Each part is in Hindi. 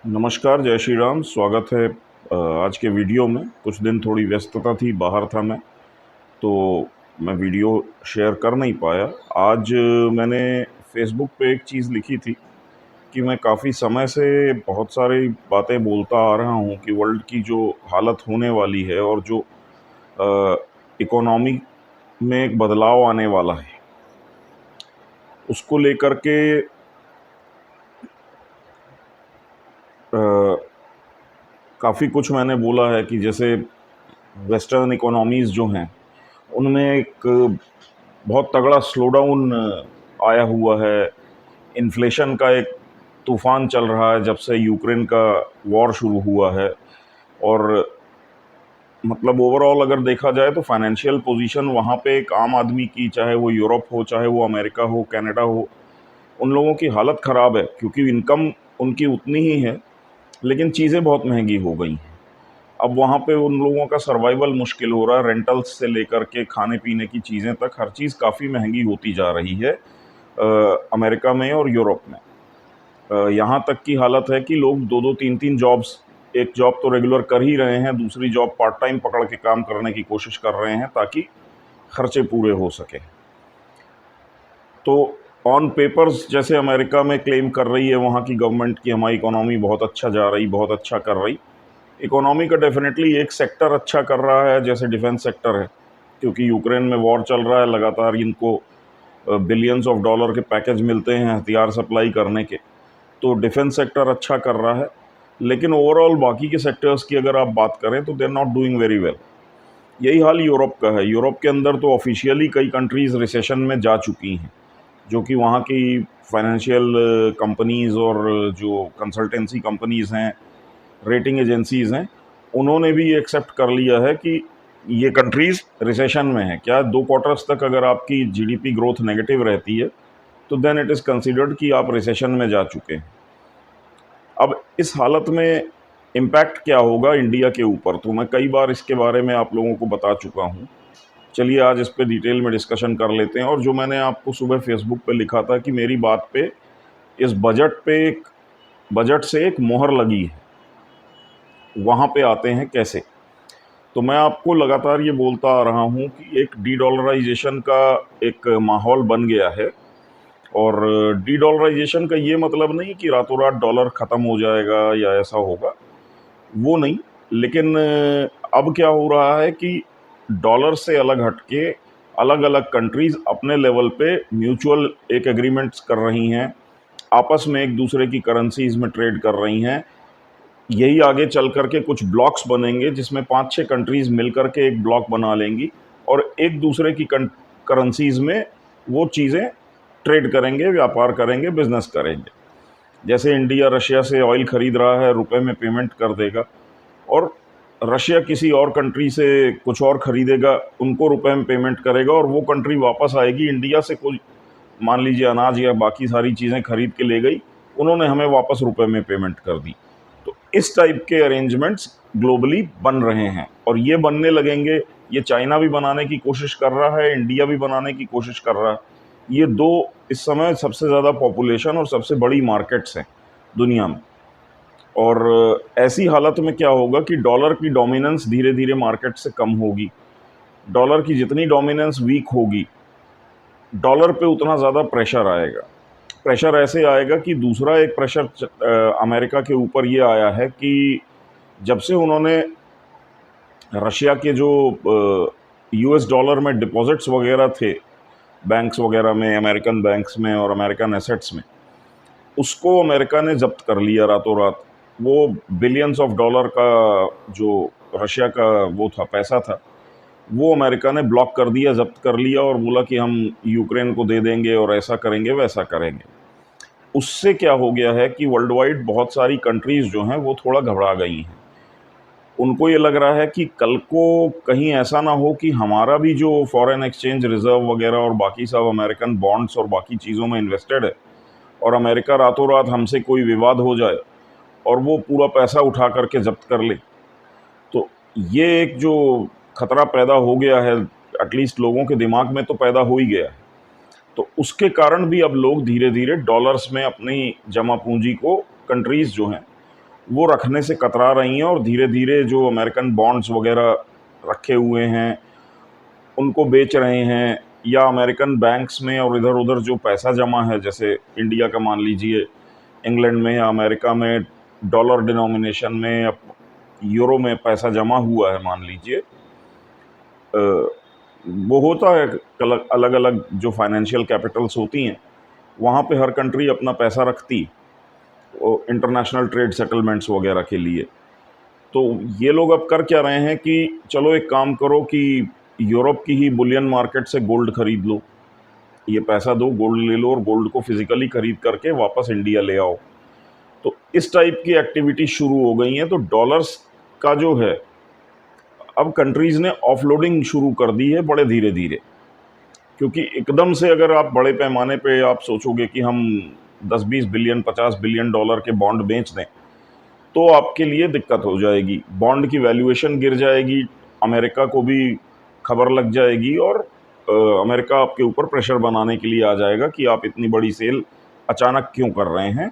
नमस्कार, जय श्री राम। स्वागत है आज के वीडियो में। कुछ दिन थोड़ी व्यस्तता थी, बाहर था मैं, तो मैं वीडियो शेयर कर नहीं पाया। आज मैंने फेसबुक पे एक चीज़ लिखी थी कि मैं काफ़ी समय से बहुत सारी बातें बोलता आ रहा हूँ कि वर्ल्ड की जो हालत होने वाली है और जो इकोनॉमी में एक बदलाव आने वाला है, उसको लेकर के काफ़ी कुछ मैंने बोला है कि जैसे वेस्टर्न इकोनॉमीज़ जो हैं, उनमें एक बहुत तगड़ा स्लो डाउन आया हुआ है। इन्फ्लेशन का एक तूफ़ान चल रहा है जब से यूक्रेन का वॉर शुरू हुआ है। और मतलब ओवरऑल अगर देखा जाए तो फाइनेंशियल पोजीशन वहाँ पे एक आम आदमी की, चाहे वो यूरोप हो, चाहे वो अमेरिका हो, कनाडा हो, उन लोगों की हालत ख़राब है क्योंकि इनकम उनकी उतनी ही है, लेकिन चीज़ें बहुत महंगी हो गई हैं। अब वहाँ पे उन लोगों का सर्वाइवल मुश्किल हो रहा है। रेंटल्स से लेकर के खाने पीने की चीज़ें तक, हर चीज़ काफ़ी महंगी होती जा रही है अमेरिका में और यूरोप में। यहाँ तक की हालत है कि लोग दो दो तीन तीन जॉब्स, एक जॉब तो रेगुलर कर ही रहे हैं, दूसरी जॉब पार्ट टाइम पकड़ के काम करने की कोशिश कर रहे हैं ताकि खर्चे पूरे हो सके। तो ऑन पेपर्स जैसे अमेरिका में क्लेम कर रही है वहाँ की गवर्नमेंट कि हमारी इकोनॉमी बहुत अच्छा जा रही, बहुत अच्छा कर रही। इकोनॉमी का डेफिनेटली एक सेक्टर अच्छा कर रहा है, जैसे डिफेंस सेक्टर है, क्योंकि यूक्रेन में वॉर चल रहा है, लगातार इनको बिलियंस ऑफ डॉलर के पैकेज मिलते हैं हथियार सप्लाई करने के, तो डिफेंस सेक्टर अच्छा कर रहा है। लेकिन ओवरऑल बाकी के सेक्टर्स की अगर आप बात करें तो they are not doing very well. यही हाल यूरोप का है। यूरोप के अंदर तो ऑफिशियली कई कंट्रीज़ रिसेशन में जा चुकी हैं, जो कि वहाँ की फाइनेंशियल कंपनीज़ और जो कंसल्टेंसी कंपनीज़ हैं, रेटिंग एजेंसीज़ हैं, उन्होंने भी एक्सेप्ट कर लिया है कि ये कंट्रीज़ रिसेशन में है। क्या 2 क्वार्टर्स तक अगर आपकी जीडीपी ग्रोथ नेगेटिव रहती है, तो देन इट इज़ कंसीडर्ड कि आप रिसेशन में जा चुके हैं। अब इस हालत में इम्पैक्ट क्या होगा इंडिया के ऊपर, तो मैं कई बार इसके बारे में आप लोगों को बता चुका हूँ। चलिए आज इस पे डिटेल में डिस्कशन कर लेते हैं। और जो मैंने आपको सुबह फेसबुक पे लिखा था कि मेरी बात पे, इस बजट पे एक, बजट से एक मोहर लगी है, वहाँ पे आते हैं कैसे। तो मैं आपको लगातार ये बोलता आ रहा हूँ कि एक डी डॉलराइजेशन का एक माहौल बन गया है। और डी डॉलराइजेशन का ये मतलब नहीं कि रातों रात डॉलर ख़त्म हो जाएगा या ऐसा होगा, वो नहीं। लेकिन अब क्या हो रहा है कि डॉलर से अलग हटके अलग अलग कंट्रीज़ अपने लेवल पे म्यूचुअल एक एग्रीमेंट्स कर रही हैं, आपस में एक दूसरे की करेंसीज़ में ट्रेड कर रही हैं। यही आगे चल कर के कुछ ब्लॉक्स बनेंगे जिसमें 5-6 कंट्रीज़ मिल कर के एक ब्लॉक बना लेंगी और एक दूसरे की करेंसीज़ में वो चीज़ें ट्रेड करेंगे, व्यापार करेंगे, बिज़नेस करेंगे। जैसे इंडिया रशिया से ऑयल ख़रीद रहा है, रुपए में पेमेंट कर देगा, और रशिया किसी और कंट्री से कुछ और ख़रीदेगा, उनको रुपए में पेमेंट करेगा, और वो कंट्री वापस आएगी इंडिया से कुछ, मान लीजिए अनाज या बाकी सारी चीज़ें खरीद के ले गई, उन्होंने हमें वापस रुपए में पेमेंट कर दी। तो इस टाइप के अरेंजमेंट्स ग्लोबली बन रहे हैं और ये बनने लगेंगे। ये चाइना भी बनाने की कोशिश कर रहा है, इंडिया भी बनाने की कोशिश कर रहा है। ये दो इस समय सबसे ज़्यादा पॉपुलेशन और सबसे बड़ी मार्केट्स हैं दुनिया में। और ऐसी हालत में क्या होगा कि डॉलर की डोमिनेंस धीरे धीरे मार्केट से कम होगी। डॉलर की जितनी डोमिनेंस वीक होगी, डॉलर पे उतना ज़्यादा प्रेशर आएगा। प्रेशर ऐसे आएगा कि दूसरा एक प्रेशर अमेरिका के ऊपर ये आया है कि जब से उन्होंने रशिया के जो यूएस डॉलर में डिपॉजिट्स वगैरह थे बैंक्स वगैरह में, अमेरिकन बैंक्स में और अमेरिकन एसेट्स में, उसको अमेरिका ने जब्त कर लिया रातों रात। वो बिलियंस ऑफ डॉलर का जो रशिया का वो था, पैसा था, वो अमेरिका ने ब्लॉक कर दिया, जब्त कर लिया और बोला कि हम यूक्रेन को दे देंगे और ऐसा करेंगे वैसा करेंगे। उससे क्या हो गया है कि वर्ल्ड वाइड बहुत सारी कंट्रीज़ जो हैं वो थोड़ा घबरा गई हैं। उनको ये लग रहा है कि कल को कहीं ऐसा ना हो कि हमारा भी जो फॉरेन एक्सचेंज रिज़र्व वगैरह और बाकी सब अमेरिकन बॉन्ड्स और बाकी चीज़ों में इन्वेस्टेड है, और अमेरिका रातों रात हमसे कोई विवाद हो जाए और वो पूरा पैसा उठा करके ज़ब्त कर ले। तो ये एक जो खतरा पैदा हो गया है, एटलीस्ट लोगों के दिमाग में तो पैदा हो ही गया है। तो उसके कारण भी अब लोग धीरे धीरे डॉलर्स में अपनी जमा पूंजी को, कंट्रीज़ जो हैं वो रखने से कतरा रही हैं और धीरे धीरे जो अमेरिकन बॉन्ड्स वगैरह रखे हुए हैं उनको बेच रहे हैं, या अमेरिकन बैंक्स में और इधर उधर जो पैसा जमा है, जैसे इंडिया का मान लीजिए इंग्लैंड में या अमेरिका में डॉलर डिनोमिनेशन में या यूरो में पैसा जमा हुआ है मान लीजिए, वो होता है अलग अलग जो फाइनेंशियल कैपिटल्स होती हैं वहाँ पे हर कंट्री अपना पैसा रखती इंटरनेशनल ट्रेड सेटलमेंट्स वगैरह के लिए। तो ये लोग अब कर क्या रहे हैं कि चलो एक काम करो कि यूरोप की ही बुलियन मार्केट से गोल्ड खरीद लो, ये पैसा दो गोल्ड ले लो और गोल्ड को फिजिकली खरीद करके वापस इंडिया ले आओ। तो इस टाइप की एक्टिविटी शुरू हो गई हैं। तो डॉलर्स का जो है अब कंट्रीज़ ने ऑफलोडिंग शुरू कर दी है बड़े धीरे धीरे, क्योंकि एकदम से अगर आप बड़े पैमाने पे आप सोचोगे कि हम 10-20 बिलियन 50 बिलियन डॉलर के बॉन्ड बेच दें तो आपके लिए दिक्कत हो जाएगी, बॉन्ड की वैल्यूएशन गिर जाएगी, अमेरिका को भी खबर लग जाएगी और अमेरिका आपके ऊपर प्रेशर बनाने के लिए आ जाएगा कि आप इतनी बड़ी सेल अचानक क्यों कर रहे हैं।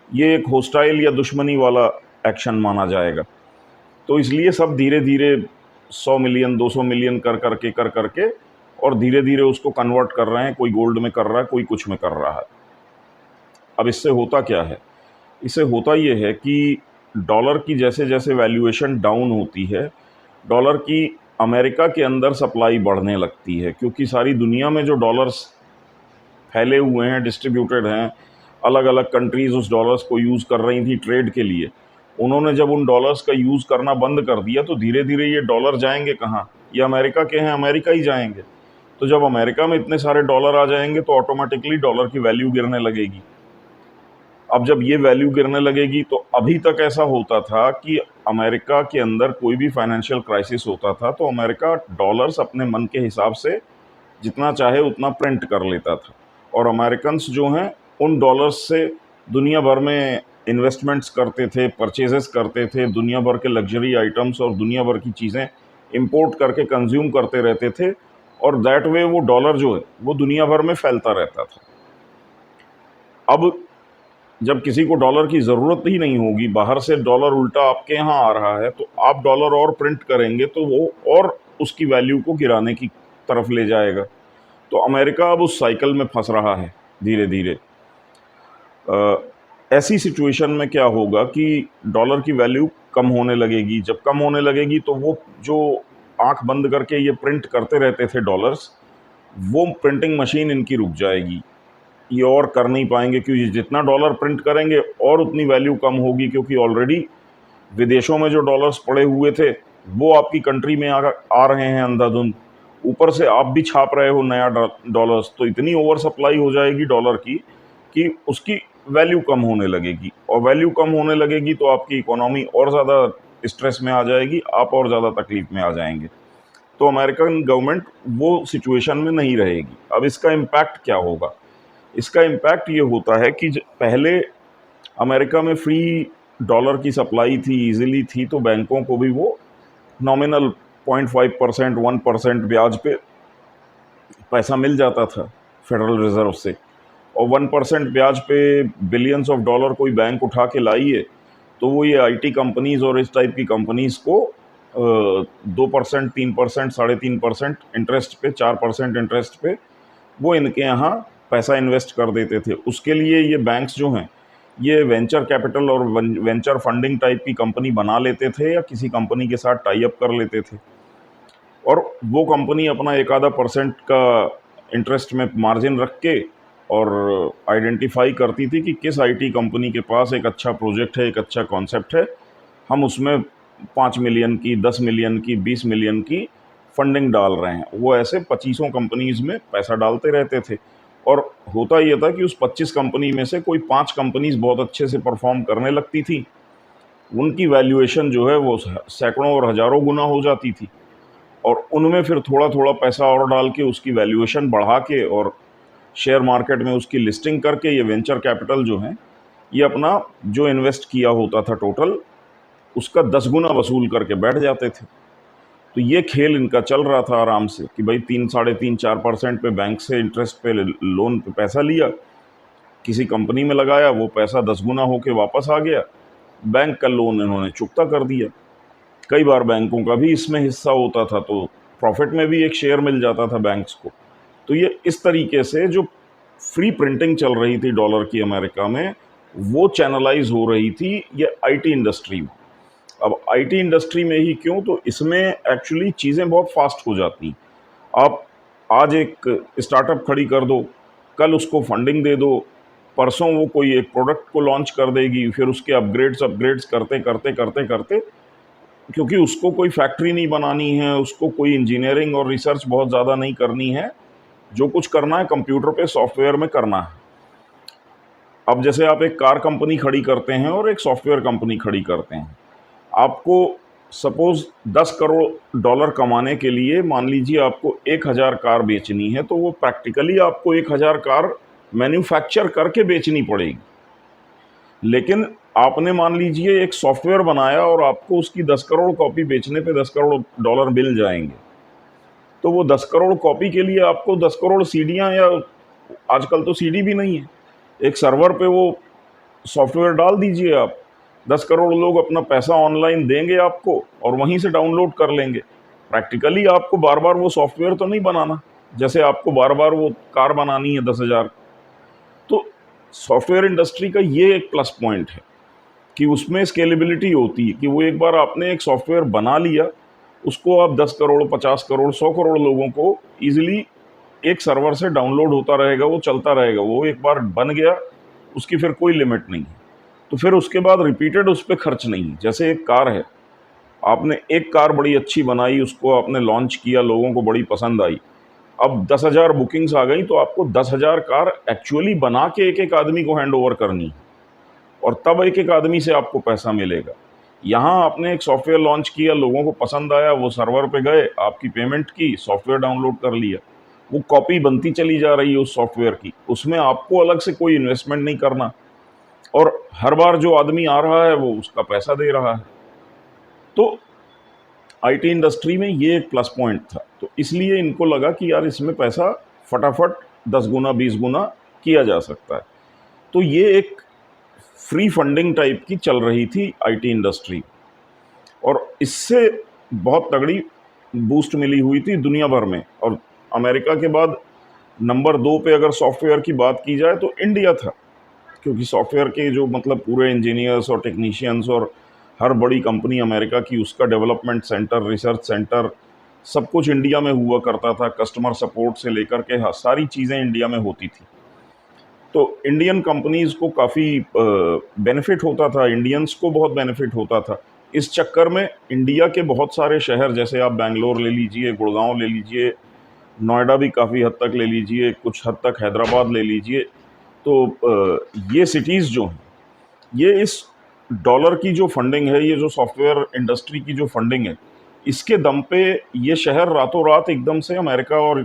ये एक होस्टाइल या दुश्मनी वाला एक्शन माना जाएगा। तो इसलिए सब धीरे धीरे 100 मिलियन 200 मिलियन कर करके और धीरे धीरे उसको कन्वर्ट कर रहे हैं, कोई गोल्ड में कर रहा है, कोई कुछ में कर रहा है। अब इससे होता क्या है, इससे होता ये है कि डॉलर की जैसे जैसे वैल्यूएशन डाउन होती है, डॉलर की अमेरिका के अंदर सप्लाई बढ़ने लगती है, क्योंकि सारी दुनिया में जो डॉलर्स फैले हुए हैं, डिस्ट्रीब्यूटेड हैं, अलग अलग कंट्रीज़ उस डॉलर्स को यूज़ कर रही थी ट्रेड के लिए। उन्होंने जब उन डॉलर्स का यूज़ करना बंद कर दिया तो धीरे धीरे ये डॉलर जाएंगे कहाँ, ये अमेरिका के हैं, अमेरिका ही जाएंगे। तो जब अमेरिका में इतने सारे डॉलर आ जाएंगे तो ऑटोमेटिकली डॉलर की वैल्यू गिरने लगेगी। अब जब ये वैल्यू गिरने लगेगी तो अभी तक ऐसा होता था कि अमेरिका के अंदर कोई भी फाइनेंशियल क्राइसिस होता था तो अमेरिका डॉलर्स अपने मन के हिसाब से जितना चाहे उतना प्रिंट कर लेता था, और अमेरिकन्स जो हैं उन डॉलर्स से दुनिया भर में इन्वेस्टमेंट्स करते थे, परचेजेस करते थे, दुनिया भर के लग्जरी आइटम्स और दुनिया भर की चीज़ें इंपोर्ट करके कंज्यूम करते रहते थे, और दैट वे वो डॉलर जो है वो दुनिया भर में फैलता रहता था। अब जब किसी को डॉलर की ज़रूरत ही नहीं होगी, बाहर से डॉलर उल्टा आपके यहाँ आ रहा है, तो आप डॉलर और प्रिंट करेंगे तो वो और उसकी वैल्यू को गिराने की तरफ ले जाएगा। तो अमेरिका अब उस साइकिल में फंस रहा है धीरे धीरे। ऐसी सिचुएशन में क्या होगा कि डॉलर की वैल्यू कम होने लगेगी। जब कम होने लगेगी तो वो जो आंख बंद करके ये प्रिंट करते रहते थे डॉलर्स, वो प्रिंटिंग मशीन इनकी रुक जाएगी, ये और कर नहीं पाएंगे, क्योंकि जितना डॉलर प्रिंट करेंगे और उतनी वैल्यू कम होगी, क्योंकि ऑलरेडी विदेशों में जो डॉलर्स पड़े हुए थे वो आपकी कंट्री में आ रहे हैं अंधाधुंध, ऊपर से आप भी छाप रहे हो नया डॉलर्स, तो इतनी ओवर सप्लाई हो जाएगी डॉलर की कि उसकी वैल्यू कम होने लगेगी, और वैल्यू कम होने लगेगी तो आपकी इकोनॉमी और ज़्यादा स्ट्रेस में आ जाएगी, आप और ज़्यादा तकलीफ में आ जाएंगे। तो अमेरिकन गवर्नमेंट वो सिचुएशन में नहीं रहेगी। अब इसका इम्पैक्ट क्या होगा, इसका इम्पैक्ट ये होता है कि पहले अमेरिका में फ्री डॉलर की सप्लाई थी, इजीली थी, तो बैंकों को भी वो नॉमिनल 0.5% 1% ब्याज पे पैसा मिल जाता था फेडरल रिजर्व से, और 1% ब्याज पे बिलियंस ऑफ डॉलर कोई बैंक उठा के लाई है तो वो ये आईटी कंपनीज़ और इस टाइप की कंपनीज़ को 2%, 3%, 3.5% इंटरेस्ट पे, 4% इंटरेस्ट पे वो इनके यहाँ पैसा इन्वेस्ट कर देते थे। उसके लिए ये बैंक्स जो हैं ये वेंचर कैपिटल और वेंचर फंडिंग टाइप की कंपनी बना लेते थे या किसी कंपनी के साथ टाई अप कर लेते थे, और वो कंपनी अपना 1-आधा% का इंटरेस्ट में मार्जिन रख के और आइडेंटिफाई करती थी कि किस आईटी कंपनी के पास एक अच्छा प्रोजेक्ट है, एक अच्छा कॉन्सेप्ट है, हम उसमें 5 मिलियन की, 10 मिलियन की, 20 मिलियन की फंडिंग डाल रहे हैं। वो ऐसे 25 कंपनीज़ में पैसा डालते रहते थे, और होता ये था कि उस 25 कंपनी में से कोई 5 कंपनीज़ बहुत अच्छे से परफॉर्म करने लगती थी, उनकी वैल्यूएशन जो है वो सैकड़ों और हज़ारों गुना हो जाती थी, और उनमें फिर थोड़ा थोड़ा पैसा और डाल के उसकी वैल्यूएशन बढ़ा के और शेयर मार्केट में उसकी लिस्टिंग करके ये वेंचर कैपिटल जो है ये अपना जो इन्वेस्ट किया होता था टोटल उसका 10 गुना वसूल करके बैठ जाते थे। तो ये खेल इनका चल रहा था आराम से कि भाई 3, 3.5, 4% पे बैंक से इंटरेस्ट पे लोन पे पैसा लिया, किसी कंपनी में लगाया, वो पैसा 10 गुना होके वापस आ गया, बैंक का लोन इन्होंने चुकता कर दिया। कई बार बैंकों का भी इसमें हिस्सा होता था, तो प्रॉफिट में भी एक शेयर मिल जाता था बैंक्स को। तो ये इस तरीके से जो फ्री प्रिंटिंग चल रही थी डॉलर की अमेरिका में, वो चैनलाइज हो रही थी ये आईटी इंडस्ट्री में। अब आईटी इंडस्ट्री में ही क्यों, तो इसमें एक्चुअली चीज़ें बहुत फास्ट हो जाती हैं। आप आज एक स्टार्टअप खड़ी कर दो, कल उसको फंडिंग दे दो, परसों वो कोई एक प्रोडक्ट को लॉन्च कर देगी, फिर उसके अपग्रेड्स अपग्रेड्स करते करते करते करते, क्योंकि उसको कोई फैक्ट्री नहीं बनानी है, उसको कोई इंजीनियरिंग और रिसर्च बहुत ज़्यादा नहीं करनी है, जो कुछ करना है कंप्यूटर पे सॉफ्टवेयर में करना है। अब जैसे आप एक कार कंपनी खड़ी करते हैं और एक सॉफ्टवेयर कंपनी खड़ी करते हैं, आपको सपोज 10 करोड़ डॉलर कमाने के लिए मान लीजिए आपको 1000 कार बेचनी है, तो वो प्रैक्टिकली आपको 1000 कार मैन्युफैक्चर करके बेचनी पड़ेगी। लेकिन आपने मान लीजिए एक सॉफ्टवेयर बनाया और आपको उसकी 10 करोड़ कॉपी बेचने पे 10 करोड़ डॉलर मिल जाएंगे, तो वो 10 करोड़ कॉपी के लिए आपको 10 करोड़ सीडियाँ, या आजकल तो सीडी भी नहीं है, एक सर्वर पे वो सॉफ्टवेयर डाल दीजिए आप, 10 करोड़ लोग अपना पैसा ऑनलाइन देंगे आपको और वहीं से डाउनलोड कर लेंगे। प्रैक्टिकली आपको बार बार वो सॉफ्टवेयर तो नहीं बनाना, जैसे आपको बार बार वो कार बनानी है 10,000। तो सॉफ्टवेयर इंडस्ट्री का ये एक प्लस पॉइंट है कि उसमें स्केलेबिलिटी होती है कि वो एक बार आपने एक सॉफ्टवेयर बना लिया, उसको आप 10 करोड़ 50 करोड़ 100 करोड़ लोगों को ईजिली एक सर्वर से डाउनलोड होता रहेगा, वो चलता रहेगा, वो एक बार बन गया, उसकी फिर कोई लिमिट नहीं है। तो फिर उसके बाद रिपीटेड उस पर खर्च नहीं है। जैसे एक कार है, आपने एक कार बड़ी अच्छी बनाई, उसको आपने लॉन्च किया, लोगों को बड़ी पसंद आई, अब 10,000 बुकिंग्स आ गई, तो आपको 10,000 कार एक्चुअली बना के एक एक आदमी को हैंड ओवर करनी है, और तब एक एक आदमी से आपको पैसा मिलेगा। यहाँ आपने एक सॉफ्टवेयर लॉन्च किया, लोगों को पसंद आया, वो सर्वर पे गए, आपकी पेमेंट की, सॉफ्टवेयर डाउनलोड कर लिया, वो कॉपी बनती चली जा रही है उस सॉफ्टवेयर की, उसमें आपको अलग से कोई इन्वेस्टमेंट नहीं करना, और हर बार जो आदमी आ रहा है वो उसका पैसा दे रहा है। तो आईटी इंडस्ट्री में ये एक प्लस पॉइंट था, तो इसलिए इनको लगा कि यार इसमें पैसा फटाफट 10 गुना 20 गुना किया जा सकता है। तो ये एक फ्री फंडिंग टाइप की चल रही थी आईटी इंडस्ट्री, और इससे बहुत तगड़ी बूस्ट मिली हुई थी दुनिया भर में। और अमेरिका के बाद नंबर 2 पे अगर सॉफ्टवेयर की बात की जाए तो इंडिया था, क्योंकि सॉफ्टवेयर के जो मतलब पूरे इंजीनियर्स और टेक्नीशियंस और हर बड़ी कंपनी अमेरिका की, उसका डेवलपमेंट सेंटर, रिसर्च सेंटर, सब कुछ इंडिया में हुआ करता था। कस्टमर सपोर्ट से लेकर के सारी चीज़ें इंडिया में होती थी। तो इंडियन कंपनीज़ को काफ़ी बेनिफिट होता था, इंडियंस को बहुत बेनिफिट होता था। इस चक्कर में इंडिया के बहुत सारे शहर, जैसे आप बैंगलोर ले लीजिए, गुड़गांव ले लीजिए, नोएडा भी काफ़ी हद तक ले लीजिए, कुछ हद तक हैदराबाद ले लीजिए, तो ये सिटीज़ जो हैं, ये इस डॉलर की जो फंडिंग है, ये जो सॉफ्टवेयर इंडस्ट्री की जो फंडिंग है, इसके दम पे ये शहर रातों रात एकदम से अमेरिका और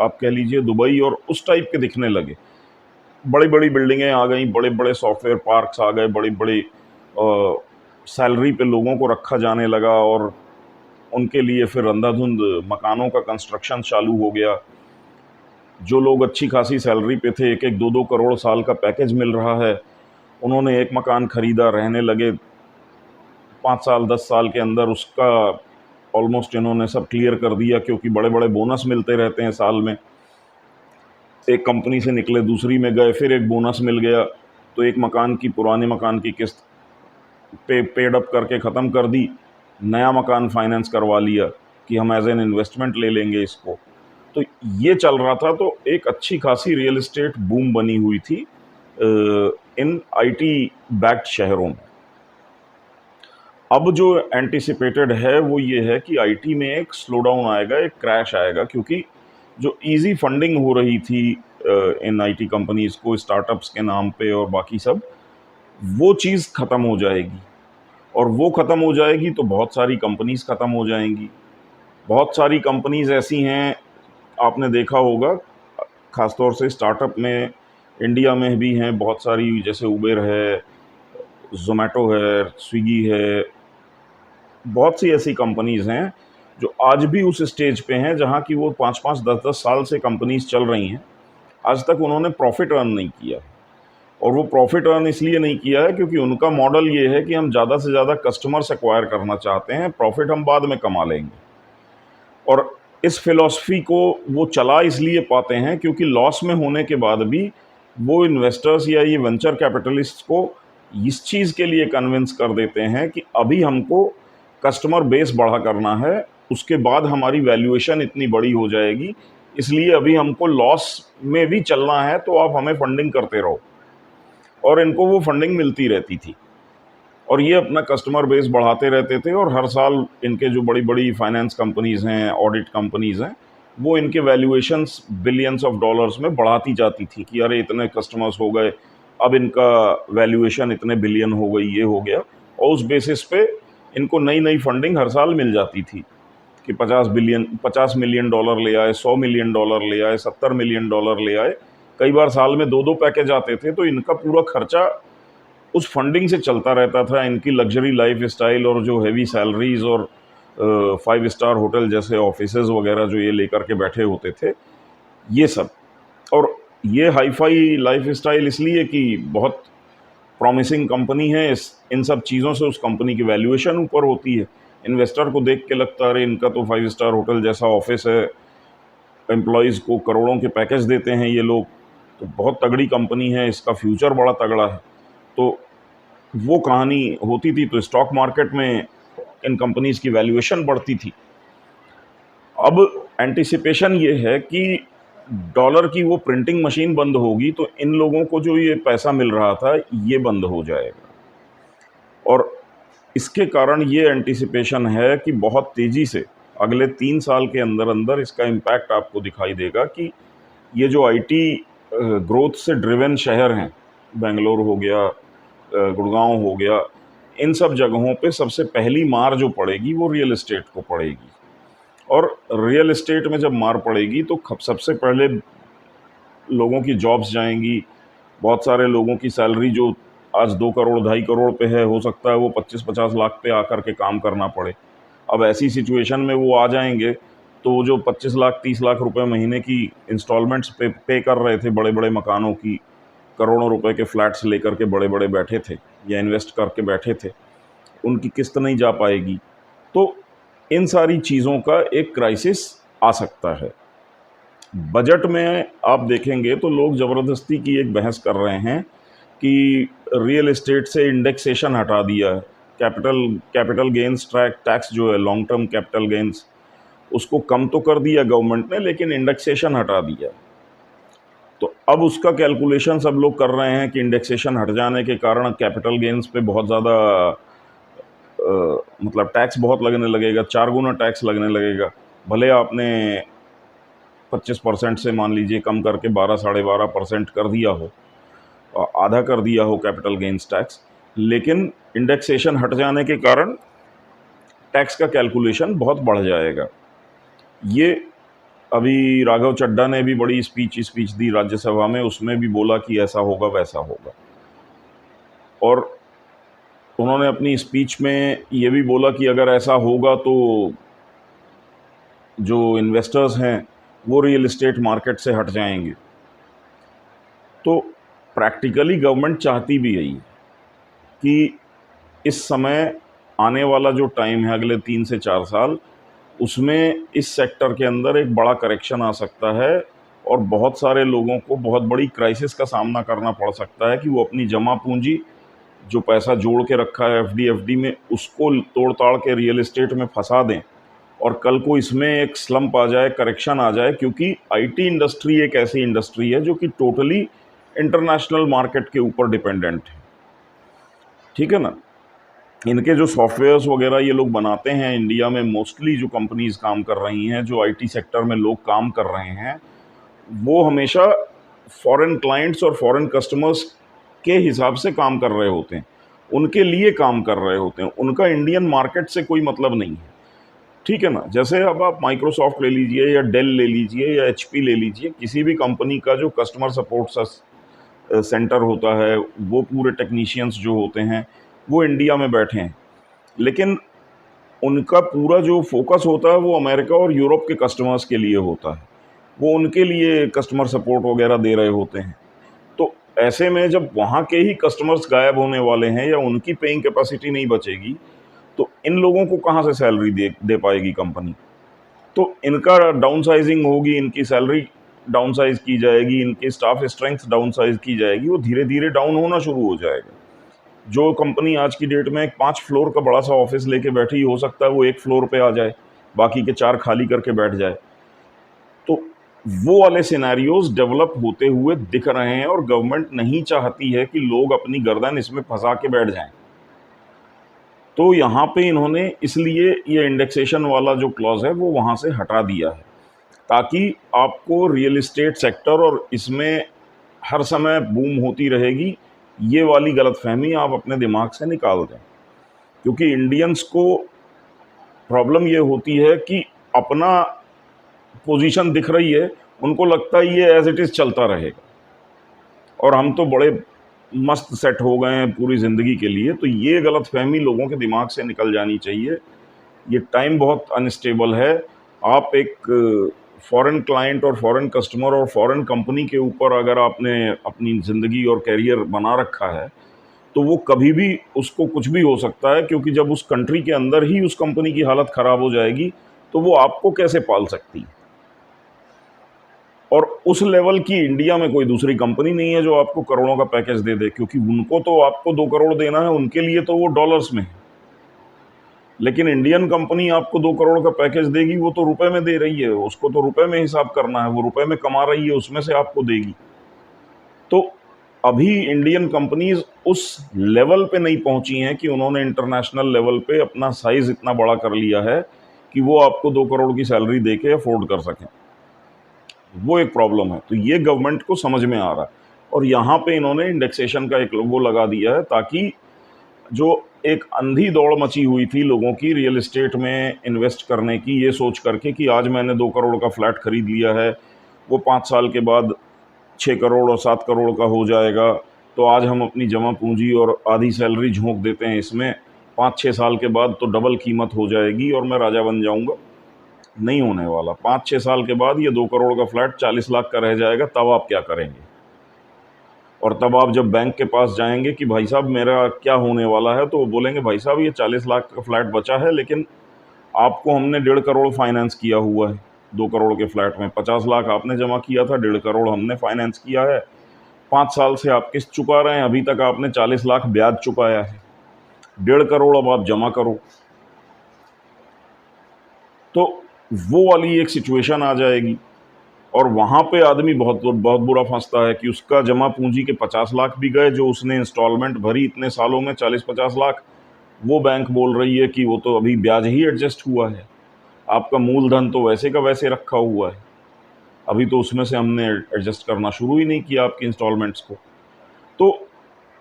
आप कह लीजिए दुबई और उस टाइप के दिखने लगे। बड़ी बड़ी बिल्डिंगें आ गई, बड़े बड़े सॉफ्टवेयर पार्क्स आ गए, बड़ी बड़ी सैलरी पे लोगों को रखा जाने लगा, और उनके लिए फिर अंधाधुंध मकानों का कंस्ट्रक्शन चालू हो गया। जो लोग अच्छी खासी सैलरी पे थे, 1-1 2-2 करोड़ साल का पैकेज मिल रहा है, उन्होंने एक मकान खरीदा, रहने लगे। 5 साल 10 साल के अंदर उसका ऑलमोस्ट इन्होंने सब क्लियर कर दिया, क्योंकि बड़े बड़े बोनस मिलते रहते हैं साल में। एक कंपनी से निकले, दूसरी में गए, फिर एक बोनस मिल गया, तो एक मकान की, पुराने मकान की किस्त पेड अप करके ख़त्म कर दी, नया मकान फाइनेंस करवा लिया कि हम एज एन इन्वेस्टमेंट ले लेंगे इसको। तो ये चल रहा था। तो एक अच्छी खासी रियल एस्टेट बूम बनी हुई थी इन आईटी बैक्ड शहरों में। अब जो एंटिसिपेटेड है वो ये है कि आईटी में एक स्लो डाउन आएगा, एक क्रैश आएगा, क्योंकि जो इजी फंडिंग हो रही थी इन आईटी कंपनीज को स्टार्टअप्स के नाम पे और बाकी सब, वो चीज़ ख़त्म हो जाएगी। और वो ख़त्म हो जाएगी तो बहुत सारी कंपनीज ख़त्म हो जाएंगी। बहुत सारी कंपनीज ऐसी हैं, आपने देखा होगा, ख़ासतौर से स्टार्टअप में इंडिया में भी हैं बहुत सारी, जैसे उबेर है, जोमेटो है, स्विगी है, बहुत सी ऐसी कंपनीज हैं जो आज भी उस स्टेज पे हैं जहाँ की वो 5-5 10-10 साल से कंपनीज चल रही हैं, आज तक उन्होंने प्रॉफिट अर्न नहीं किया। और वो प्रॉफिट अर्न इसलिए नहीं किया है क्योंकि उनका मॉडल ये है कि हम ज़्यादा से ज़्यादा कस्टमर्स एक्वायर करना चाहते हैं, प्रॉफिट हम बाद में कमा लेंगे। और इस फिलॉसफी को वो चला इसलिए पाते हैं क्योंकि लॉस में होने के बाद भी वो इन्वेस्टर्स या ये वेंचर कैपिटलिस्ट को इस चीज़ के लिए कन्विंस कर देते हैं कि अभी हमको कस्टमर बेस बड़ा करना है, उसके बाद हमारी वैल्यूएशन इतनी बड़ी हो जाएगी, इसलिए अभी हमको लॉस में भी चलना है, तो आप हमें फंडिंग करते रहो। और इनको वो फंडिंग मिलती रहती थी और ये अपना कस्टमर बेस बढ़ाते रहते थे और हर साल इनके जो बड़ी बड़ी फाइनेंस कंपनीज़ हैं, ऑडिट कंपनीज़ हैं, वो इनके वैल्यूएशंस बिलियंस ऑफ डॉलर्स में बढ़ाती जाती थी कि अरे इतने कस्टमर्स हो गए, अब इनका वैल्यूएशन इतने बिलियन हो गई, ये हो गया। और उस बेसिस पे इनको नई नई फंडिंग हर साल मिल जाती थी कि 50 मिलियन डॉलर ले आए, 100 मिलियन डॉलर ले आए, 70 मिलियन डॉलर ले आए। कई बार साल में दो दो पैकेज आते थे, तो इनका पूरा खर्चा उस फंडिंग से चलता रहता था। इनकी लग्जरी लाइफ स्टाइल और जो हैवी सैलरीज और 5 स्टार होटल जैसे ऑफिसेज वगैरह जो ये लेकर के बैठे होते थे, ये सब। और ये हाई फाई लाइफ स्टाइल इसलिए कि बहुत प्रॉमिसिंग कंपनी है, इस इन सब चीज़ों से उस कंपनी की वैल्यूएशन ऊपर होती है। इन्वेस्टर को देख के लगता है अरे इनका तो 5 स्टार होटल जैसा ऑफिस है, एम्प्लॉयज़ को करोड़ों के पैकेज देते हैं ये लोग, तो बहुत तगड़ी कंपनी है, इसका फ्यूचर बड़ा तगड़ा है। तो वो कहानी होती थी, तो स्टॉक मार्केट में इन कंपनीज की वैल्यूएशन बढ़ती थी। अब एंटिसिपेशन ये है कि डॉलर की वो प्रिंटिंग मशीन बंद होगी तो इन लोगों को जो ये पैसा मिल रहा था ये बंद हो जाएगा। और इसके कारण ये एंटिसिपेशन है कि बहुत तेज़ी से अगले 3 साल के अंदर अंदर इसका इम्पैक्ट आपको दिखाई देगा कि ये जो आईटी ग्रोथ से ड्रिवन शहर हैं, बेंगलोर हो गया, गुड़गांव हो गया, इन सब जगहों पे सबसे पहली मार जो पड़ेगी वो रियल एस्टेट को पड़ेगी। और रियल एस्टेट में जब मार पड़ेगी तो सबसे पहले लोगों की जॉब्स जाएंगी। बहुत सारे लोगों की सैलरी जो आज 2 करोड़ 2.5 करोड़ पे है, हो सकता है वो 25-50 लाख पे आकर के काम करना पड़े। अब ऐसी सिचुएशन में वो आ जाएंगे तो जो 25 लाख 30 लाख रुपए महीने की इंस्टॉलमेंट्स पे कर रहे थे बड़े बड़े मकानों की, करोड़ों रुपए के फ्लैट्स लेकर के बड़े बड़े बैठे थे या इन्वेस्ट करके बैठे थे, उनकी किस्त नहीं जा पाएगी। तो इन सारी चीज़ों का एक क्राइसिस आ सकता है। बजट में आप देखेंगे तो लोग ज़बरदस्ती की एक बहस कर रहे हैं कि रियल एस्टेट से इंडेक्सेशन हटा दिया है, कैपिटल गेंस टैक्स जो है, लॉन्ग टर्म कैपिटल गेंस, उसको कम तो कर दिया गवर्नमेंट ने, लेकिन इंडेक्सेशन हटा दिया। तो अब उसका कैलकुलेशन सब लोग कर रहे हैं कि इंडेक्सेशन हट जाने के कारण कैपिटल गेंस पे बहुत ज़्यादा मतलब टैक्स बहुत लगने लगेगा, 4 गुना टैक्स लगने लगेगा। भले आपने 25% से मान लीजिए कम करके 12-12.5% कर दिया हो, आधा कर दिया हो कैपिटल गेंस टैक्स, लेकिन इंडेक्सेशन हट जाने के कारण टैक्स का कैलकुलेशन बहुत बढ़ जाएगा। ये अभी राघव चड्ढा ने भी बड़ी स्पीच दी राज्यसभा में, उसमें भी बोला कि ऐसा होगा वैसा होगा। और उन्होंने अपनी स्पीच में ये भी बोला कि अगर ऐसा होगा तो जो इन्वेस्टर्स हैं वो रियल एस्टेट मार्केट से हट जाएंगे। तो प्रैक्टिकली गवर्नमेंट चाहती भी यही कि इस समय आने वाला जो टाइम है अगले 3 से 4 साल, उसमें इस सेक्टर के अंदर एक बड़ा करेक्शन आ सकता है और बहुत सारे लोगों को बहुत बड़ी क्राइसिस का सामना करना पड़ सकता है कि वो अपनी जमा पूंजी जो पैसा जोड़ के रखा है एफडी में, उसको तोड़ ताड़ के रियल एस्टेट में फंसा दें और कल को इसमें एक स्लम्प आ जाए, करेक्शन आ जाए। क्योंकि आईटी इंडस्ट्री एक ऐसी इंडस्ट्री है जो कि टोटली इंटरनेशनल मार्केट के ऊपर डिपेंडेंट है, ठीक है ना। इनके जो सॉफ्टवेयर्स वगैरह ये लोग बनाते हैं, इंडिया में मोस्टली जो कंपनीज काम कर रही हैं, जो आईटी सेक्टर में लोग काम कर रहे हैं, वो हमेशा फॉरेन क्लाइंट्स और फॉरेन कस्टमर्स के हिसाब से काम कर रहे होते हैं, उनके लिए काम कर रहे होते हैं, उनका इंडियन मार्केट से कोई मतलब नहीं है, ठीक है ना। जैसे अब आप माइक्रोसॉफ्ट ले लीजिए या डेल ले लीजिए या एचपी ले लीजिए, किसी भी कंपनी का जो कस्टमर सपोर्ट सेंटर होता है, वो पूरे टेक्नीशियंस जो होते हैं वो इंडिया में बैठे हैं, लेकिन उनका पूरा जो फोकस होता है वो अमेरिका और यूरोप के कस्टमर्स के लिए होता है, वो उनके लिए कस्टमर सपोर्ट वगैरह दे रहे होते हैं। तो ऐसे में जब वहाँ के ही कस्टमर्स गायब होने वाले हैं या उनकी पेइंग कैपेसिटी नहीं बचेगी, तो इन लोगों को कहाँ से सैलरी दे दे पाएगी कंपनी? तो इनका डाउनसाइजिंग होगी, इनकी सैलरी डाउनसाइज की जाएगी, इनकी स्टाफ स्ट्रेंथ डाउनसाइज की जाएगी, वो धीरे-धीरे डाउन होना शुरू हो जाएगा। जो कंपनी आज की डेट में एक 5 फ्लोर का बड़ा-सा ऑफ़िस लेके बैठी, हो सकता है वो 1 फ्लोर पे आ जाए, बाकी के 4 खाली करके बैठ जाए। तो वो वाले सिनेरियोज़ डेवलप होते हुए दिख रहे हैं और गवर्नमेंट नहीं चाहती है कि लोग अपनी गर्दन इसमें फँसा के बैठ जाएँ। तो यहाँ पे इन्होंने इसलिए ये इंडेक्सेशन वाला जो क्लॉज़ है वो वहाँ से हटा दिया है, ताकि आपको रियल एस्टेट सेक्टर और इसमें हर समय बूम होती रहेगी, ये वाली गलतफ़हमी आप अपने दिमाग से निकाल दें। क्योंकि इंडियंस को प्रॉब्लम ये होती है कि अपना पोजीशन दिख रही है, उनको लगता है ये एज़ इट इज़ चलता रहेगा और हम तो बड़े मस्त सेट हो गए हैं पूरी ज़िंदगी के लिए। तो ये गलतफ़हमी लोगों के दिमाग से निकल जानी चाहिए। ये टाइम बहुत अनस्टेबल है। आप एक फ़ॉरेन क्लाइंट और फ़ॉरेन कस्टमर और फ़ॉरेन कंपनी के ऊपर अगर आपने अपनी ज़िंदगी और करियर बना रखा है, तो वो कभी भी उसको कुछ भी हो सकता है, क्योंकि जब उस कंट्री के अंदर ही उस कंपनी की हालत ख़राब हो जाएगी, तो वो आपको कैसे पाल सकती है? और उस लेवल की इंडिया में कोई दूसरी कंपनी नहीं है जो आपको करोड़ों का पैकेज दे दे, क्योंकि उनको तो आपको 2 करोड़ देना है, उनके लिए तो वो डॉलर्स में है। लेकिन इंडियन कंपनी आपको 2 करोड़ का पैकेज देगी, वो तो रुपए में दे रही है, उसको तो रुपए में हिसाब करना है, वो रुपए में कमा रही है, उसमें से आपको देगी। तो अभी इंडियन कंपनीज़ उस लेवल पे नहीं पहुंची हैं कि उन्होंने इंटरनेशनल लेवल पे अपना साइज़ इतना बड़ा कर लिया है कि वो आपको 2 करोड़ की सैलरी दे के अफ़ोर्ड कर सकें। वो एक प्रॉब्लम है। तो ये गवर्नमेंट को समझ में आ रहा है और यहाँ पे इन्होंने इंडेक्सेशन का एक वो लगा दिया है, ताकि जो एक अंधी दौड़ मची हुई थी लोगों की रियल एस्टेट में इन्वेस्ट करने की, ये सोच करके कि आज मैंने 2 करोड़ का फ्लैट खरीद लिया है, वो 5 साल के बाद 6 करोड़ और 7 करोड़ का हो जाएगा, तो आज हम अपनी जमा पूंजी और आधी सैलरी झोंक देते हैं इसमें, 5-6 साल के बाद तो डबल कीमत हो जाएगी और मैं राजा बन जाऊंगा। नहीं होने वाला। 5-6 साल के बाद ये 2 करोड़ का फ्लैट 40 लाख का रह जाएगा, तब आप क्या करेंगे? और तब आप जब बैंक के पास जाएंगे कि भाई साहब मेरा क्या होने वाला है, तो वो बोलेंगे भाई साहब ये 40 लाख का फ्लैट बचा है, लेकिन आपको हमने 1.5 करोड़ फाइनेंस किया हुआ है 2 करोड़ के फ्लैट में। 50 लाख आपने जमा किया था, 1.5 करोड़ हमने फाइनेंस किया है, 5 साल से आप किस्त चुका रहे हैं, अभी तक आपने 40 लाख ब्याज चुकाया है, 1.5 करोड़ अब आप जमा करो। तो वो वाली एक सिचुएशन आ जाएगी और वहाँ पे आदमी बहुत बहुत बुरा फंसता है कि उसका जमा पूंजी के 50 लाख भी गए, जो उसने इंस्टॉलमेंट भरी इतने सालों में 40-50 लाख, वो बैंक बोल रही है कि वो तो अभी ब्याज ही एडजस्ट हुआ है, आपका मूलधन तो वैसे का वैसे रखा हुआ है, अभी तो उसमें से हमने एडजस्ट करना शुरू ही नहीं किया आपकी इंस्टॉलमेंट्स को। तो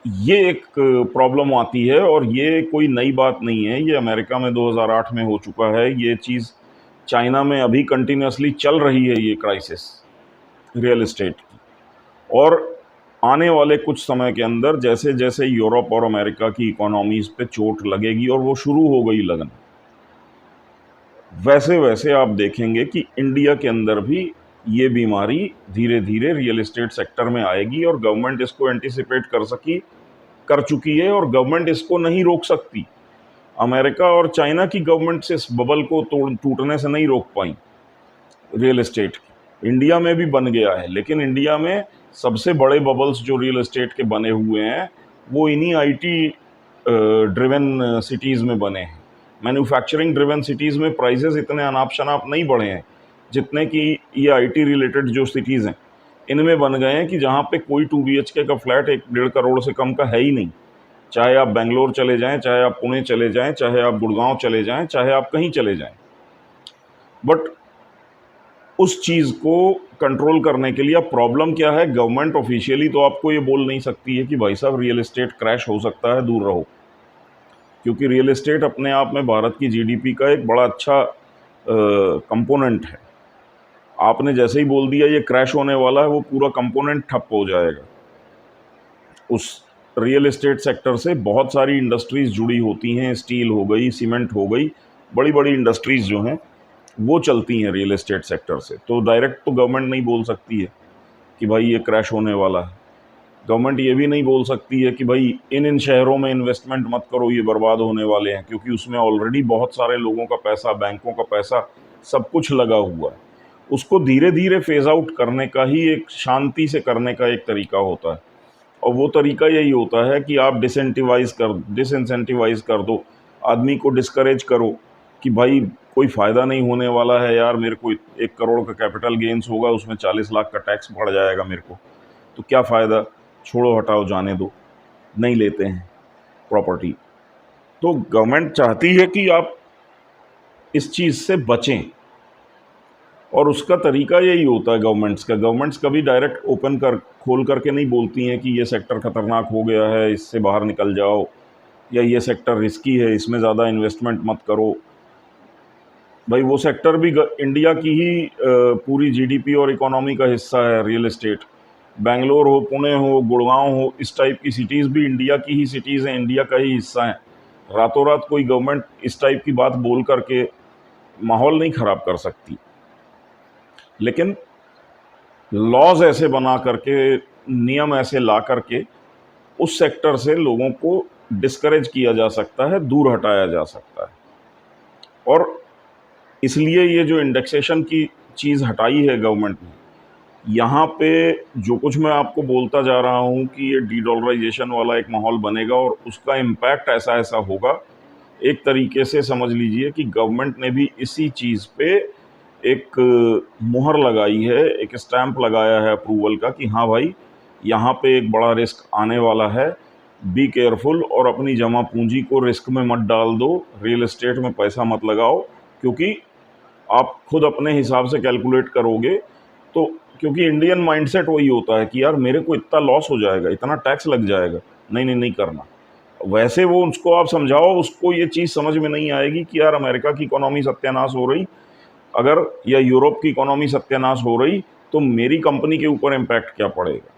ये एक प्रॉब्लम आती है और ये कोई नई बात नहीं है, ये अमेरिका में 2008 में हो चुका है, ये चीज़ चाइना में अभी कंटिन्यूसली चल रही है ये क्राइसिस रियल एस्टेट की। और आने वाले कुछ समय के अंदर जैसे जैसे यूरोप और अमेरिका की इकोनॉमीज़ पे चोट लगेगी, और वो शुरू हो गई लगना, वैसे वैसे आप देखेंगे कि इंडिया के अंदर भी ये बीमारी धीरे धीरे रियल एस्टेट सेक्टर में आएगी और गवर्नमेंट इसको एंटिसिपेट कर चुकी है और गवर्नमेंट इसको नहीं रोक सकती। अमेरिका और चाइना की गवर्नमेंट से इस बबल को टूटने से नहीं रोक पाई रियल एस्टेट की। इंडिया में भी बन गया है, लेकिन इंडिया में सबसे बड़े बबल्स जो रियल एस्टेट के बने हुए हैं वो इन्हीं आईटी ड्रिवन सिटीज़ में बने हैं। मैन्युफैक्चरिंग ड्रिवन सिटीज़ में प्राइसेस इतने अनाप शनाप नहीं बढ़े हैं जितने कि ये आईटी रिलेटेड जो सिटीज़ हैं इनमें बन गए हैं, कि जहाँ पे कोई 2 BHK का फ्लैट 1.5 करोड़ से कम का है ही नहीं। चाहे आप बेंगलोर चले जाएं, चाहे आप पुणे चले जाएं, चाहे आप गुड़गांव चले जाएं, चाहे आप कहीं चले जाएं, बट उस चीज़ को कंट्रोल करने के लिए अब प्रॉब्लम क्या है, गवर्नमेंट ऑफिशियली तो आपको ये बोल नहीं सकती है कि भाई साहब रियल एस्टेट क्रैश हो सकता है, दूर रहो, क्योंकि रियल एस्टेट अपने आप में भारत की जीडीपी का एक बड़ा अच्छा कंपोनेंट है। आपने जैसे ही बोल दिया ये क्रैश होने वाला है, वो पूरा कंपोनेंट ठप हो जाएगा। उस रियल एस्टेट सेक्टर से बहुत सारी इंडस्ट्रीज़ जुड़ी होती हैं, स्टील हो गई, सीमेंट हो गई, बड़ी बड़ी इंडस्ट्रीज़ जो हैं वो चलती हैं रियल एस्टेट सेक्टर से। तो डायरेक्ट तो गवर्नमेंट नहीं बोल सकती है कि भाई ये क्रैश होने वाला है। गवर्नमेंट ये भी नहीं बोल सकती है कि भाई इन शहरों में इन्वेस्टमेंट मत करो, ये बर्बाद होने वाले हैं, क्योंकि उसमें ऑलरेडी बहुत सारे लोगों का पैसा, बैंकों का पैसा, सब कुछ लगा हुआ है। उसको धीरे धीरे फेज आउट करने का ही, एक शांति से करने का एक तरीका होता है। और वो तरीका यही होता है कि आप डिसइंसेंटिवाइज कर दो, आदमी को डिस्करेज करो कि भाई कोई फ़ायदा नहीं होने वाला है यार, मेरे को 1 करोड़ का कैपिटल गेंस होगा, उसमें 40 लाख का टैक्स बढ़ जाएगा मेरे को, तो क्या फ़ायदा, छोड़ो, हटाओ, जाने दो, नहीं लेते हैं प्रॉपर्टी। तो गवर्नमेंट चाहती है कि आप इस चीज़ से बचें, और उसका तरीका यही होता है गवर्नमेंट्स कभी डायरेक्ट खोल करके नहीं बोलती हैं कि ये सेक्टर खतरनाक हो गया है, इससे बाहर निकल जाओ, या ये सेक्टर रिस्की है, इसमें ज़्यादा इन्वेस्टमेंट मत करो। भाई वो सेक्टर भी इंडिया की ही पूरी जीडीपी और इकोनॉमी का हिस्सा है, रियल एस्टेट। बेंगलोर हो, पुणे हो, गुड़गांव हो, इस टाइप की सिटीज़ भी इंडिया की ही सिटीज़ हैं, इंडिया का ही हिस्सा हैं। रातों रात कोई गवर्नमेंट इस टाइप की बात बोल करके माहौल नहीं ख़राब कर सकती, लेकिन लॉज ऐसे बना करके, नियम ऐसे ला करके उस सेक्टर से लोगों को डिस्करेज किया जा सकता है, दूर हटाया जा सकता है। और इसलिए ये जो इंडेक्सेशन की चीज़ हटाई है गवर्नमेंट ने, यहाँ पे जो कुछ मैं आपको बोलता जा रहा हूँ कि ये डी-डॉलराइजेशन वाला एक माहौल बनेगा और उसका इम्पैक्ट ऐसा ऐसा होगा, एक तरीके से समझ लीजिए कि गवर्नमेंट ने भी इसी चीज़ पे एक मुहर लगाई है, एक स्टैंप लगाया है अप्रूवल का कि हाँ भाई, यहाँ पे एक बड़ा रिस्क आने वाला है, बी केयरफुल, और अपनी जमा पूंजी को रिस्क में मत डाल दो, रियल एस्टेट में पैसा मत लगाओ, क्योंकि आप खुद अपने हिसाब से कैलकुलेट करोगे तो, क्योंकि इंडियन माइंडसेट वही होता है कि यार मेरे को इतना लॉस हो जाएगा, इतना टैक्स लग जाएगा, नहीं नहीं नहीं करना। वैसे वो उसको आप समझाओ, उसको ये चीज़ समझ में नहीं आएगी कि यार अमेरिका की इकोनॉमी सत्यानाश हो रही अगर, या यूरोप की इकोनॉमी सत्यानाश हो रही, तो मेरी कंपनी के ऊपर इम्पैक्ट क्या पड़ेगा,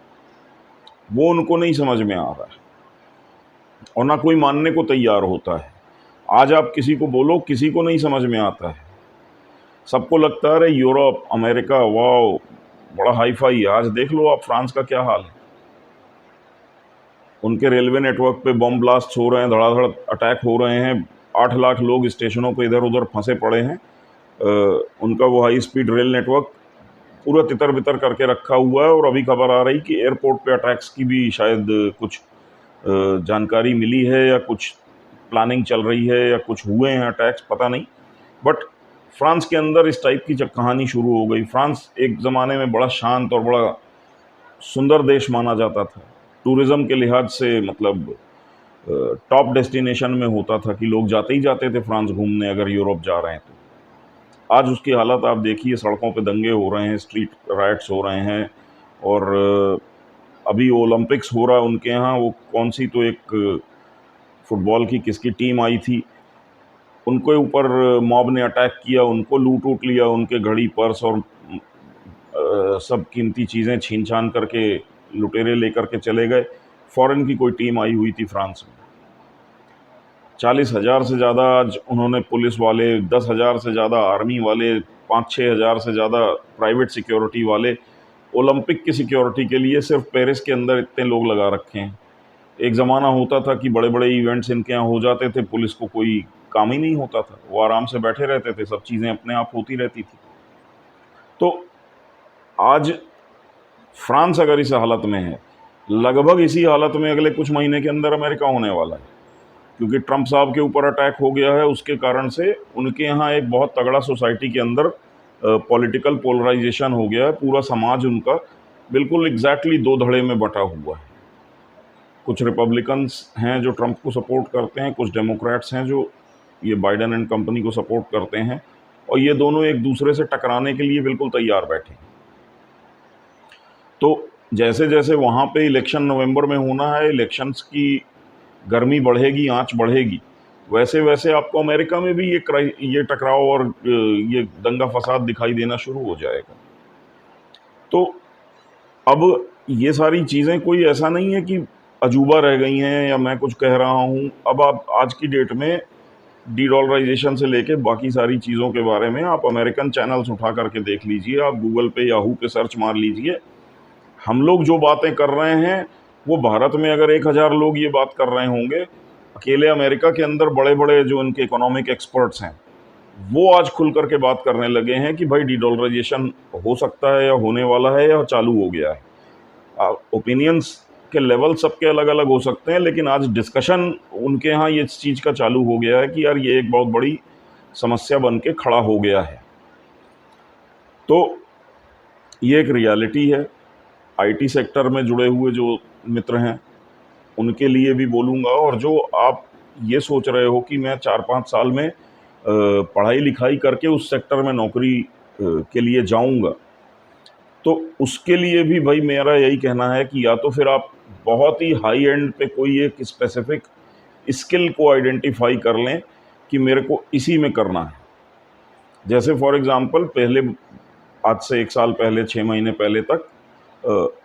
वो उनको नहीं समझ में आ रहा है और ना कोई मानने को तैयार होता है। आज आप किसी को बोलो, किसी को नहीं समझ में आता है, सबको लगता है अरे यूरोप, अमेरिका, वाओ, बड़ा हाई फाई है। आज देख लो आप फ्रांस का क्या हाल है, उनके रेलवे नेटवर्क पे बम ब्लास्ट हो रहे हैं, धड़ाधड़ अटैक हो रहे हैं, 8 लाख लोग स्टेशनों पे इधर उधर फंसे पड़े हैं। उनका वो हाई स्पीड रेल नेटवर्क पूरा तितर बितर करके रखा हुआ है, और अभी खबर आ रही कि एयरपोर्ट पे अटैक्स की भी शायद कुछ जानकारी मिली है, या कुछ प्लानिंग चल रही है, या कुछ हुए हैं अटैक्स, पता नहीं। बट फ्रांस के अंदर इस टाइप की जब कहानी शुरू हो गई, फ्रांस एक ज़माने में बड़ा शांत और बड़ा सुंदर देश माना जाता था, टूरिज़्म के लिहाज से मतलब टॉप डेस्टिनेशन में होता था कि लोग जाते ही जाते थे फ्रांस घूमने अगर यूरोप जा रहे हैं तो। आज उसकी हालत आप देखिए, सड़कों पे दंगे हो रहे हैं, स्ट्रीट राइट्स हो रहे हैं, और अभी ओलंपिक्स हो रहा है उनके यहाँ, वो कौन सी तो एक फुटबॉल की किसकी टीम आई थी, उनके ऊपर मॉब ने अटैक किया, उनको लूट लिया, उनके घड़ी, पर्स और सब कीमती चीज़ें छीन छान करके लुटेरे लेकर के चले गए। फॉरेन की कोई टीम आई हुई थी फ्रांस में, 40,000 से ज़्यादा आज उन्होंने पुलिस वाले, 10,000 से ज़्यादा आर्मी वाले, 5-6 हज़ार से ज़्यादा प्राइवेट सिक्योरिटी वाले ओलंपिक की सिक्योरिटी के लिए सिर्फ पेरिस के अंदर इतने लोग लगा रखे हैं। एक ज़माना होता था कि बड़े बड़े इवेंट्स इनके यहाँ हो जाते थे, पुलिस को कोई काम ही नहीं होता था, वो आराम से बैठे रहते थे, सब चीज़ें अपने आप होती रहती थी। तो आज फ्रांस अगर इस हालत में है, लगभग इसी हालत में अगले कुछ महीने के अंदर अमेरिका होने वाला है, क्योंकि ट्रंप साहब के ऊपर अटैक हो गया है, उसके कारण से उनके यहाँ एक बहुत तगड़ा सोसाइटी के अंदर पॉलिटिकल पोलराइजेशन हो गया है। पूरा समाज उनका बिल्कुल एग्जैक्टली दो धड़े में बटा हुआ है। कुछ रिपब्लिकन्स हैं जो ट्रंप को सपोर्ट करते हैं, कुछ डेमोक्रेट्स हैं जो ये बाइडेन एंड कंपनी को सपोर्ट करते हैं, और ये दोनों एक दूसरे से टकराने के लिए बिल्कुल तैयार बैठे हैं। तो जैसे जैसे वहाँ पे इलेक्शन नवंबर में होना है, इलेक्शंस की गर्मी बढ़ेगी, आंच बढ़ेगी, वैसे वैसे आपको अमेरिका में भी ये टकराव और ये दंगा फसाद दिखाई देना शुरू हो जाएगा। तो अब ये सारी चीज़ें कोई ऐसा नहीं है कि अजूबा रह गई हैं या मैं कुछ कह रहा हूँ। अब आप आज की डेट में डी-डॉलराइजेशन से लेके बाकी सारी चीज़ों के बारे में आप अमेरिकन चैनल्स उठा करके देख लीजिए, आप गूगल पे, याहू पे सर्च मार लीजिए, हम लोग जो बातें कर रहे हैं वो भारत में अगर 1000 लोग ये बात कर रहे होंगे, अकेले अमेरिका के अंदर बड़े बड़े जो उनके इकोनॉमिक एक्सपर्ट्स हैं वो आज खुल करके बात करने लगे हैं कि भाई डीडॉलराइजेशन हो सकता है या होने वाला है या चालू हो गया है। ओपिनियंस के लेवल सबके अलग अलग हो सकते हैं, लेकिन आज डिस्कशन उनके यहाँ ये चीज़ का चालू हो गया है कि यार ये एक बहुत बड़ी समस्या बन के खड़ा हो गया है। तो ये एक रियलिटी है। आईटी सेक्टर में जुड़े हुए जो मित्र हैं उनके लिए भी बोलूँगा, और जो आप ये सोच रहे हो कि मैं 4-5 साल में पढ़ाई लिखाई करके उस सेक्टर में नौकरी के लिए जाऊंगा, तो उसके लिए भी भाई मेरा यही कहना है कि या तो फिर आप बहुत ही हाई एंड पे कोई एक स्पेसिफिक स्किल को आइडेंटिफाई कर लें कि मेरे को इसी में करना है। जैसे फॉर एग्जांपल पहले, आज से 1 साल पहले, 6 महीने पहले तक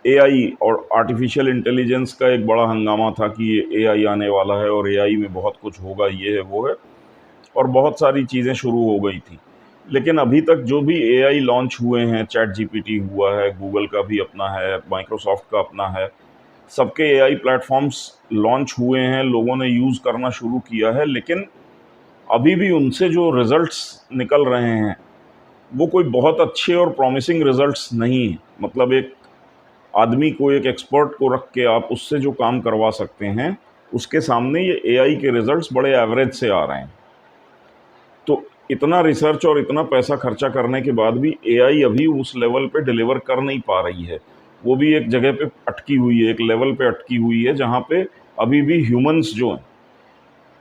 एआई और आर्टिफिशियल इंटेलिजेंस का एक बड़ा हंगामा था कि ये एआई आने वाला है और एआई में बहुत कुछ होगा, ये है वो है, और बहुत सारी चीज़ें शुरू हो गई थी। लेकिन अभी तक जो भी एआई लॉन्च हुए हैं, चैट जीपीटी हुआ है, गूगल का भी अपना है, माइक्रोसॉफ्ट का अपना है, सबके एआई प्लेटफॉर्म्स लॉन्च हुए हैं, लोगों ने यूज़ करना शुरू किया है, लेकिन अभी भी उनसे जो रिजल्ट्स निकल रहे हैं वो कोई बहुत अच्छे और प्रॉमिसिंग रिजल्ट्स नहीं है। मतलब एक आदमी को, एक एक्सपर्ट को रख के आप उससे जो काम करवा सकते हैं, उसके सामने ये एआई के रिजल्ट्स बड़े एवरेज से आ रहे हैं। तो इतना रिसर्च और इतना पैसा खर्चा करने के बाद भी एआई अभी उस लेवल पे डिलीवर कर नहीं पा रही है। वो भी एक जगह पे अटकी हुई है, एक लेवल पे अटकी हुई है जहाँ पे अभी भी ह्यूमंस जो हैं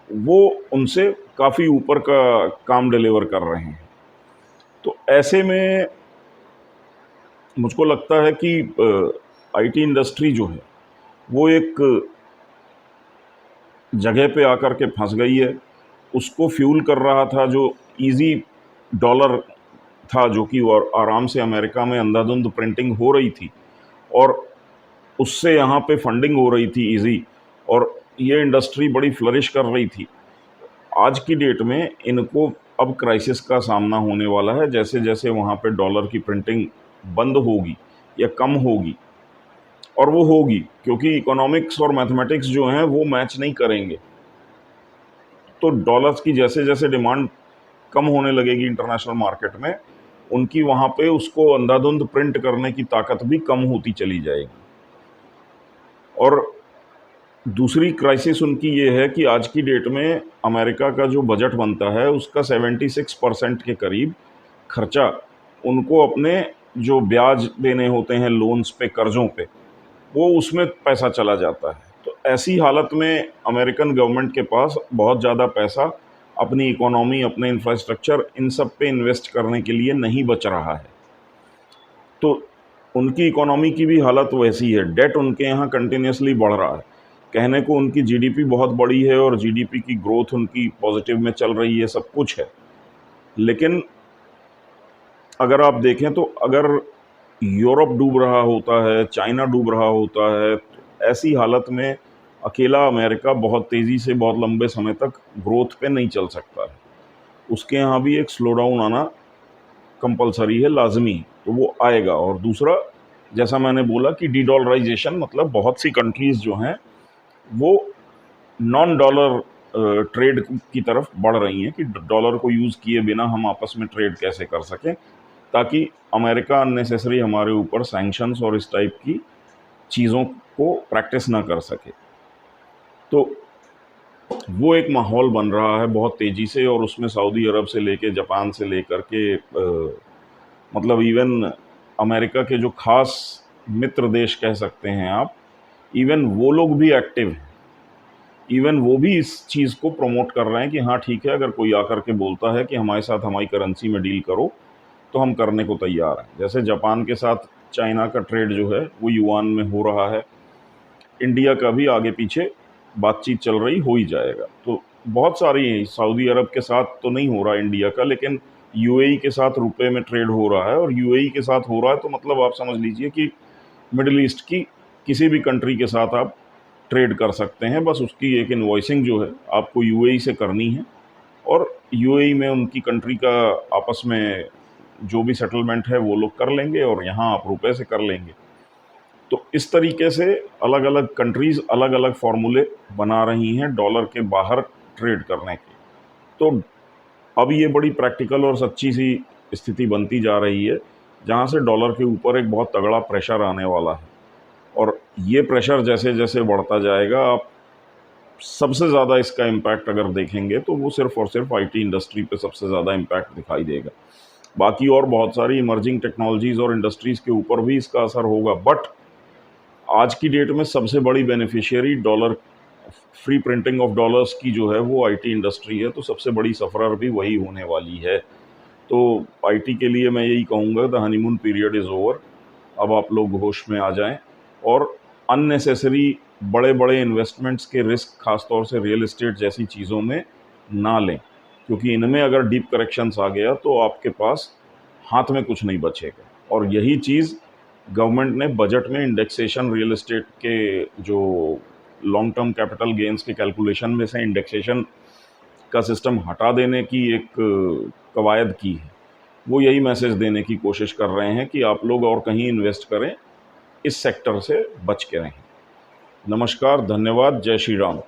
वो उनसे काफ़ी ऊपर का काम डिलीवर कर रहे हैं। तो ऐसे में मुझको लगता है कि आईटी इंडस्ट्री जो है वो एक जगह पे आकर के फंस गई है। उसको फ्यूल कर रहा था जो इजी डॉलर था, जो कि और आराम से अमेरिका में अंधाधुंध प्रिंटिंग हो रही थी और उससे यहाँ पे फंडिंग हो रही थी इजी, और ये इंडस्ट्री बड़ी फ्लरिश कर रही थी। आज की डेट में इनको अब क्राइसिस का सामना होने वाला है। जैसे जैसे वहाँ पे डॉलर की प्रिंटिंग बंद होगी या कम होगी, और वो होगी क्योंकि इकोनॉमिक्स और मैथमेटिक्स जो हैं वो मैच नहीं करेंगे, तो डॉलर्स की जैसे जैसे डिमांड कम होने लगेगी इंटरनेशनल मार्केट में, उनकी वहाँ पे उसको अंधाधुंध प्रिंट करने की ताकत भी कम होती चली जाएगी। और दूसरी क्राइसिस उनकी ये है कि आज की डेट में अमेरिका का जो बजट बनता है उसका 76% के करीब खर्चा उनको अपने जो ब्याज देने होते हैं लोन्स पे, कर्ज़ों पे, वो उसमें पैसा चला जाता है। तो ऐसी हालत में अमेरिकन गवर्नमेंट के पास बहुत ज़्यादा पैसा अपनी इकोनॉमी, अपने इंफ्रास्ट्रक्चर, इन सब पे इन्वेस्ट करने के लिए नहीं बच रहा है। तो उनकी इकोनॉमी की भी हालत वैसी है, डेट उनके यहाँ कंटिन्यूसली बढ़ रहा है। कहने को उनकी जीडीपी बहुत बड़ी है और जीडीपी की ग्रोथ उनकी पॉजिटिव में चल रही है, सब कुछ है, लेकिन अगर आप देखें तो अगर यूरोप डूब रहा होता है, चाइना डूब रहा होता है, तो ऐसी हालत में अकेला अमेरिका बहुत तेज़ी से बहुत लंबे समय तक ग्रोथ पे नहीं चल सकता है। उसके यहाँ भी एक स्लो डाउन आना कंपलसरी है, लाजमी, तो वो आएगा। और दूसरा, जैसा मैंने बोला कि डीडॉलराइजेशन, मतलब बहुत सी कंट्रीज़ जो हैं वो नॉन डॉलर ट्रेड की तरफ बढ़ रही हैं कि डॉलर को यूज़ किए बिना हम आपस में ट्रेड कैसे कर सकें, ताकि अमेरिका अननेसेसरी हमारे ऊपर सैंक्शंस और इस टाइप की चीज़ों को प्रैक्टिस ना कर सके। तो वो एक माहौल बन रहा है बहुत तेज़ी से, और उसमें सऊदी अरब से लेके, जापान से लेकर के मतलब इवन अमेरिका के जो ख़ास मित्र देश कह सकते हैं आप, इवन वो लोग भी एक्टिव हैं। इवन वो भी इस चीज़ को प्रमोट कर रहे हैं कि हाँ ठीक है, अगर कोई आकर के बोलता है कि हमारे साथ हमारी करेंसी में डील करो तो हम करने को तैयार हैं। जैसे जापान के साथ चाइना का ट्रेड जो है वो युआन में हो रहा है, इंडिया का भी आगे पीछे बातचीत चल रही, हो ही जाएगा। तो बहुत सारी, सऊदी अरब के साथ तो नहीं हो रहा इंडिया का, लेकिन यूएई के साथ रुपए में ट्रेड हो रहा है, और यूएई के साथ हो रहा है तो मतलब आप समझ लीजिए कि मिडिल ईस्ट की किसी भी कंट्री के साथ आप ट्रेड कर सकते हैं। बस उसकी एक इनवॉइसिंग जो है आपको यूएई से करनी है, और यूएई में उनकी कंट्री का आपस में जो भी सेटलमेंट है वो लोग कर लेंगे, और यहाँ आप रुपए से कर लेंगे। तो इस तरीके से अलग अलग कंट्रीज़ अलग अलग फार्मूले बना रही हैं डॉलर के बाहर ट्रेड करने के। तो अब ये बड़ी प्रैक्टिकल और सच्ची सी स्थिति बनती जा रही है, जहाँ से डॉलर के ऊपर एक बहुत तगड़ा प्रेशर आने वाला है। और ये प्रेशर जैसे जैसे बढ़ता जाएगा, आप सबसे ज़्यादा इसका इम्पैक्ट अगर देखेंगे तो वो सिर्फ और सिर्फ आईटी इंडस्ट्री पे सबसे ज़्यादा इम्पैक्ट दिखाई देगा। बाकी और बहुत सारी इमर्जिंग टेक्नोलॉजीज़ और इंडस्ट्रीज़ के ऊपर भी इसका असर होगा, बट आज की डेट में सबसे बड़ी beneficiary dollar, free printing of dollars की जो है वो आईटी इंडस्ट्री है, तो सबसे बड़ी सफ़रर भी वही होने वाली है। तो आईटी के लिए मैं यही कहूँगा, the honeymoon period is over. अब आप लोग होश में आ जाएं और अननेसेसरी बड़े बड़े इन्वेस्टमेंट्स के रिस्क, खास तौर से रियल एस्टेट जैसी चीज़ों में ना लें, क्योंकि इनमें अगर डीप करेक्शंस आ गया तो आपके पास हाथ में कुछ नहीं बचेगा। और यही चीज़ गवर्नमेंट ने बजट में इंडेक्सेशन, रियल एस्टेट के जो लॉन्ग टर्म कैपिटल गेन्स के कैलकुलेशन में से इंडेक्सेशन का सिस्टम हटा देने की एक कवायद की है। वो यही मैसेज देने की कोशिश कर रहे हैं कि आप लोग और कहीं इन्वेस्ट करें, इस सेक्टर से बच के रहें। नमस्कार, धन्यवाद, जय श्री राम।